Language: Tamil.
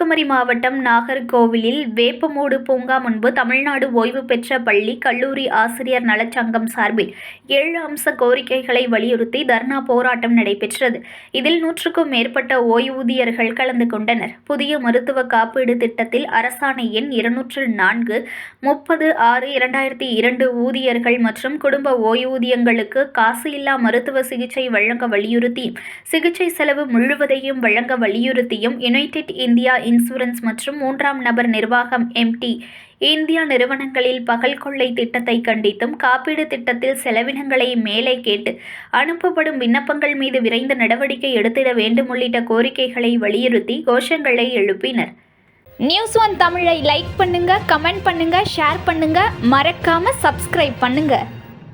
கன்னியாகுமரி மாவட்டம் நாகர்கோவிலில் வேப்பமூடு பூங்கா முன்பு தமிழ்நாடு ஓய்வு பெற்ற பள்ளி கல்லூரி ஆசிரியர் நலச்சங்கம் சார்பில் 7 அம்ச கோரிக்கைகளை வலியுறுத்தி தர்ணா போராட்டம் நடைபெற்றது. இதில் 100க்கும் மேற்பட்ட ஓய்வூதியர்கள் கலந்து கொண்டனர். புதிய மருத்துவ காப்பீடு திட்டத்தில் அரசாணை எண் 204 30/6/2002 ஊதியர்கள் மற்றும் குடும்ப ஓய்வூதியங்களுக்கு காசு இல்லா மருத்துவ சிகிச்சை வழங்க வலியுறுத்தியும், சிகிச்சை செலவு முழுவதையும் வழங்க வலியுறுத்தியும் யுனைடெட் இந்தியா இன்சூரன்ஸ் மற்றும் 3ஆம் நபர் நிர்வாகம் எம்டி இந்தியா நிறுவனங்களில் பகல் கொள்ளை திட்டத்தை கண்டித்தும், காப்பீடு திட்டத்தில் செலவினங்களை மேலே கேட்டு அனுப்பப்படும் விண்ணப்பங்கள் மீது விரைந்து நடவடிக்கை எடுத்திட வேண்டும் உள்ளிட்ட கோரிக்கைகளை வலியுறுத்தி கோஷங்களை எழுப்பினர். News One தமிழை லைக் பண்ணுங்க, கமெண்ட் பண்ணுங்க, ஷேர் பண்ணுங்க, மறக்காம சப்ஸ்கிரைப் பண்ணுங்க.